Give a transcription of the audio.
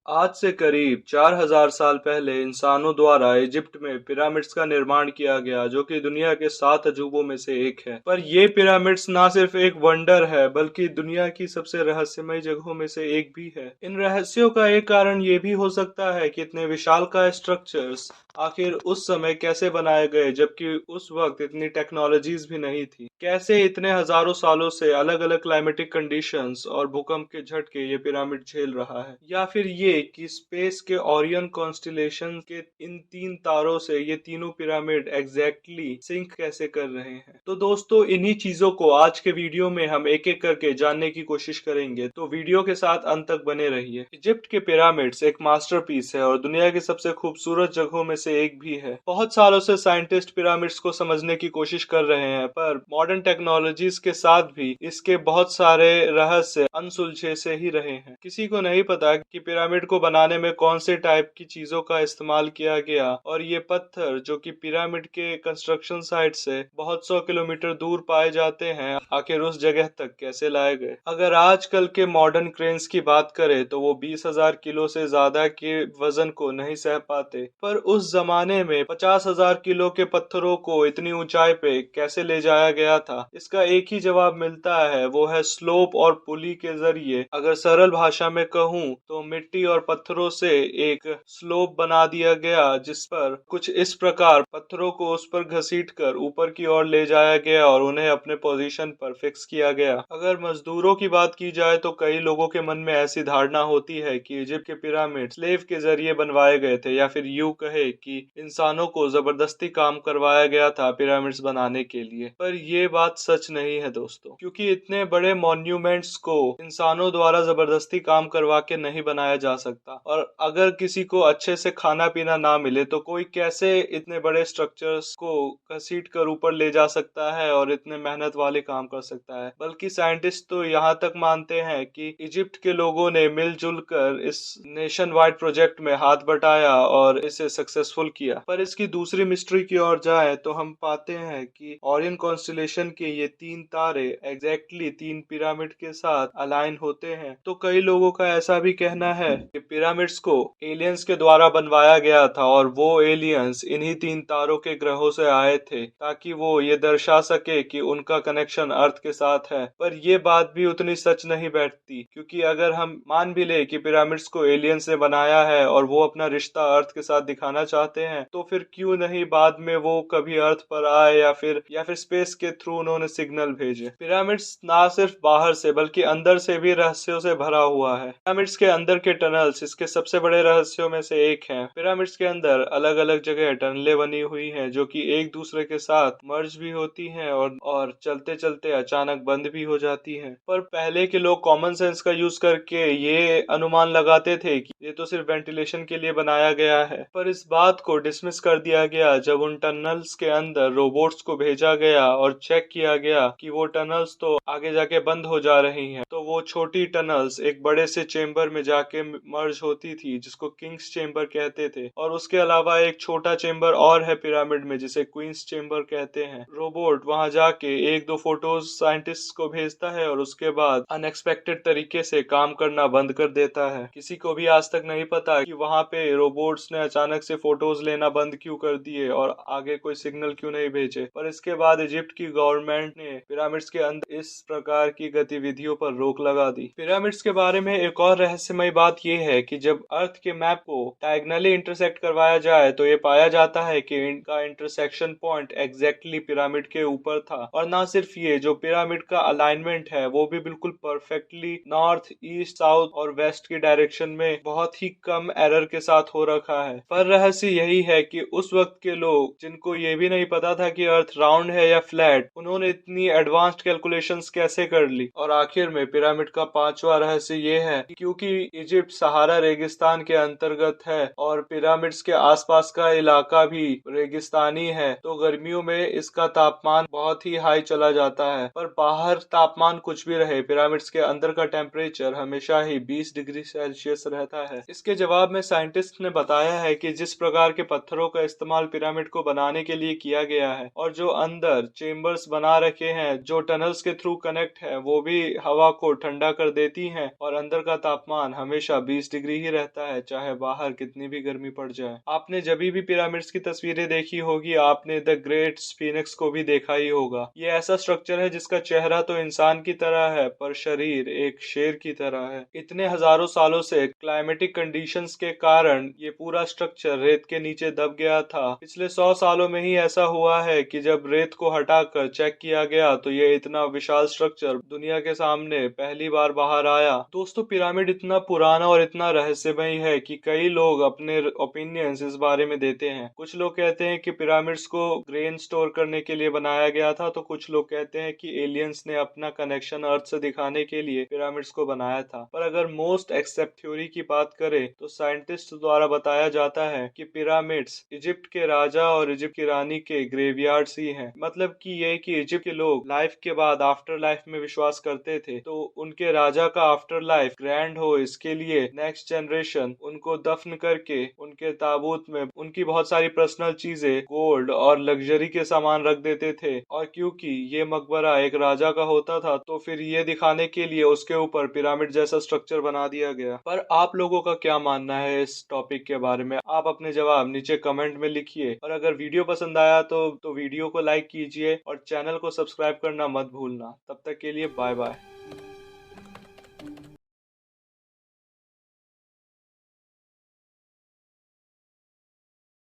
आज से करीब 4000 साल पहले इंसानों द्वारा इजिप्ट में पिरामिड्स का निर्माण किया गया, जो कि दुनिया के 7 अजूबों में से एक है। पर ये पिरामिड्स ना सिर्फ एक वंडर है, बल्कि दुनिया की सबसे रहस्यमय जगहों में से एक भी है। इन रहस्यों का एक कारण ये भी हो सकता है कि इतने विशालकाय स्ट्रक्चर्स आखिर उस समय कैसे बनाए गए, जबकि उस वक्त इतनी टेक्नोलॉजीज भी नहीं थी। कैसे इतने हजारों सालों से अलग अलग क्लाइमेटिक कंडीशंस और भूकंप के झटके ये पिरामिड झेल रहा है, या फिर ये कि स्पेस के ओरियन कॉन्स्टिलेशन के इन 3 तारों से ये तीनों पिरामिड एग्जैक्टली सिंक कैसे कर रहे हैं। तो दोस्तों, इन्हीं चीजों को आज के वीडियो में हम एक एक करके जानने की कोशिश करेंगे, तो वीडियो के साथ अंत तक बने रहिए। इजिप्ट के पिरामिड्स एक मास्टरपीस है और दुनिया की सबसे खूबसूरत जगहों में से एक भी है। बहुत सालों से साइंटिस्ट पिरामिड्स को समझने की कोशिश कर रहे हैं, पर मॉडर्न टेक्नोलॉजीज के साथ भी इसके बहुत सारे रहस्य अनसुलझे से ही रहे हैं। किसी को नहीं पता कि पिरामिड को बनाने में कौन से टाइप की चीजों का इस्तेमाल किया गया, और ये पत्थर जो कि पिरामिड के कंस्ट्रक्शन साइट से बहुत 100 किलोमीटर दूर पाए जाते हैं, आखिर उस जगह तक कैसे लाए गए। अगर आजकल के मॉडर्न क्रेन्स की बात करें तो वो 20,000 किलो से ज्यादा के वजन को नहीं सह पाते, पर उस जमाने में 50,000 किलो के पत्थरों को इतनी ऊंचाई पे कैसे ले जाया गया था, इसका एक ही जवाब मिलता है, वो है स्लोप और पुली के जरिए। अगर सरल भाषा में कहूँ तो मिट्टी और पत्थरों से एक स्लोप बना दिया गया, जिस पर कुछ इस प्रकार पत्थरों को उस पर घसीट कर ऊपर की ओर ले जाया गया और उन्हें अपने पोजीशन पर फिक्स किया गया। अगर मजदूरों की बात की जाए तो कई लोगों के मन में ऐसी धारणा होती है कि इजिप्ट के पिरामिड स्लेव के जरिए बनवाए गए थे, या फिर यूं कहे कि इंसानों को जबरदस्ती काम करवाया गया था पिरामिड्स बनाने के लिए। पर यह बात सच नहीं है दोस्तों, क्योंकि इतने बड़े मॉन्यूमेंट्स को इंसानों द्वारा जबरदस्ती काम करवा के नहीं बनाया जा सकता। और अगर किसी को अच्छे से खाना पीना ना मिले तो कोई कैसे इतने बड़े स्ट्रक्चर्स को घसीट कर ऊपर ले जा सकता है और इतने मेहनत वाले काम कर सकता है। बल्कि साइंटिस्ट तो यहाँ तक मानते हैं कि इजिप्ट के लोगों ने मिलजुल कर इस नेशन वाइड प्रोजेक्ट में हाथ बटाया और इसे सक्सेसफुल किया। पर इसकी दूसरी मिस्ट्री की ओर जाए तो हम पाते हैं कि ओरियन कॉन्स्टिलेशन के ये 3 तारे एग्जैक्टली 3 पिरामिड के साथ अलाइन होते हैं। तो कई लोगों का ऐसा भी कहना है कि पिरामिड्स को एलियंस के द्वारा बनवाया गया था और वो एलियंस इन्हीं 3 तारों के ग्रहों से आए थे, ताकि वो ये दर्शा सके कि उनका कनेक्शन अर्थ के साथ है। पर ये बात भी उतनी सच नहीं बैठती, क्योंकि अगर हम मान भी ले कि पिरामिड्स को एलियंस ने बनाया है और वो अपना रिश्ता अर्थ के साथ दिखाना चाहते हैं, तो फिर क्यों नहीं बाद में वो कभी अर्थ पर आए या फिर स्पेस के थ्रू उन्होंने सिग्नल भेजे। पिरामिड्स ना सिर्फ बाहर से बल्कि अंदर से भी रहस्यों से भरा हुआ है। पिरामिड्स के अंदर के टनल्स इसके सबसे बड़े रहस्यों में से एक हैं। पिरामिड्स के अंदर अलग अलग जगह टनलें बनी हुई हैं, जो कि एक दूसरे के साथ मर्ज भी होती हैं और चलते चलते अचानक बंद भी हो जाती हैं। पर पहले के लोग कॉमन सेंस का यूज करके ये अनुमान लगाते थे कि ये तो सिर्फ वेंटिलेशन के लिए बनाया गया है। पर इस बात को डिसमिस कर दिया गया जब उन टनल्स के अंदर रोबोट्स को भेजा गया और चेक किया गया कि वो टनल्स तो आगे जाके बंद हो जा रही हैं। तो वो छोटी टनल्स एक बड़े से चेंबर में जाके मर्ज होती थी, जिसको किंग्स चेंबर कहते थे। और उसके अलावा एक छोटा चेंबर और है पिरामिड में, जिसे क्वींस चेंबर कहते हैं। रोबोट वहां जाके एक दो फोटोज साइंटिस्ट को भेजता है और उसके बाद अनएक्सपेक्टेड तरीके से काम करना बंद कर देता है। किसी को भी आज तक नहीं पता कि वहां पे रोबोट्स ने अचानक से फोटोज लेना बंद क्यों कर दिए और आगे कोई सिग्नल क्यों नहीं भेजे। पर इसके बाद इजिप्ट की गवर्नमेंट ने पिरामिड्स के अंदर इस प्रकार की गतिविधियों पर रोक लगा दी। पिरामिड्स के बारे में एक और रहस्यमय बात यह है कि जब अर्थ के मैप को डायगनली इंटरसेक्ट करवाया जाए तो ये पाया जाता है कि इनका इंटरसेक्शन पॉइंट एग्जैक्टली पिरामिड के ऊपर था। और ना सिर्फ ये, जो पिरामिड का अलाइनमेंट है वो भी बिल्कुल परफेक्टली नॉर्थ, ईस्ट, साउथ और वेस्ट की डायरेक्शन में बहुत ही कम एरर के साथ हो रखा है। पर रहस्य यही है कि उस वक्त के लोग, जिनको ये भी नहीं पता था कि अर्थ राउंड है या फ्लैट, उन्होंने इतनी एडवांस्ड कैलकुलेशंस कैसे कर ली। और आखिर में पिरामिड का पांचवा रहस्य ये है कि क्योंकि इजिप्ट सहारा रेगिस्तान के अंतर्गत है और पिरामिड्स के आसपास का इलाका भी रेगिस्तानी है, तो गर्मियों में इसका तापमान बहुत ही हाई चला जाता है। पर बाहर तापमान कुछ भी रहे, पिरामिड्स के अंदर का टेम्परेचर हमेशा ही 20 डिग्री सेल्सियस रहता है। इसके जवाब में साइंटिस्ट ने बताया है कि जिस प्रकार प्रकार के पत्थरों का इस्तेमाल पिरामिड को बनाने के लिए किया गया है, और जो अंदर चेम्बर्स बना रखे हैं जो टनल्स के थ्रू कनेक्ट है वो भी हवा को ठंडा कर देती हैं, और अंदर का तापमान हमेशा 20 डिग्री ही रहता है, चाहे बाहर कितनी भी गर्मी पड़ जाए। आपने जब भी पिरामिड्स की तस्वीरें देखी होगी, आपने द ग्रेट स्फिंक्स को भी देखा ही होगा। ये ऐसा स्ट्रक्चर है जिसका चेहरा तो इंसान की तरह है पर शरीर एक शेर की तरह है। इतने हजारों सालों से क्लाइमेटिक कंडीशंस के कारण ये पूरा स्ट्रक्चर रेत के नीचे दब गया था। पिछले 100 सालों में ही ऐसा हुआ है कि जब रेत को हटाकर चेक किया गया तो ये इतना विशाल स्ट्रक्चर दुनिया के सामने पहली बार बाहर आया। दोस्तों, पिरामिड इतना पुराना और इतना रहस्यमय है कि कई लोग अपने ओपिनियंस इस बारे में देते हैं। कुछ लोग कहते हैं कि पिरामिड्स को ग्रेन स्टोर करने के लिए बनाया गया था, तो कुछ लोग कहते हैं कि एलियंस ने अपना कनेक्शन अर्थ से दिखाने के लिए पिरामिड्स को बनाया था। पर अगर मोस्ट एक्सेप्ट थ्योरी की बात करें तो साइंटिस्ट द्वारा बताया जाता है कि पिरामिड्स इजिप्ट के राजा और इजिप्ट की रानी के ग्रेवयार्ड्स ही हैं। मतलब कि ये कि इजिप्ट के लोग लाइफ के बाद आफ्टर लाइफ में विश्वास करते थे, तो उनके राजा का आफ्टर लाइफ ग्रैंड हो इसके लिए नेक्स्ट जनरेशन उनको दफन करके उनके ताबूत में उनकी बहुत सारी पर्सनल चीजें, गोल्ड और लग्जरी के सामान रख देते थे। और क्योंकि ये मकबरा एक राजा का होता था तो फिर ये दिखाने के लिए उसके ऊपर पिरामिड जैसा स्ट्रक्चर बना दिया गया। पर आप लोगों का क्या मानना है इस टॉपिक के बारे में? आप अपने जवाब नीचे कमेंट में लिखिए, और अगर वीडियो पसंद आया तो वीडियो को लाइक कीजिए और चैनल को सब्सक्राइब करना मत भूलना। तब तक के लिए बाय बाय।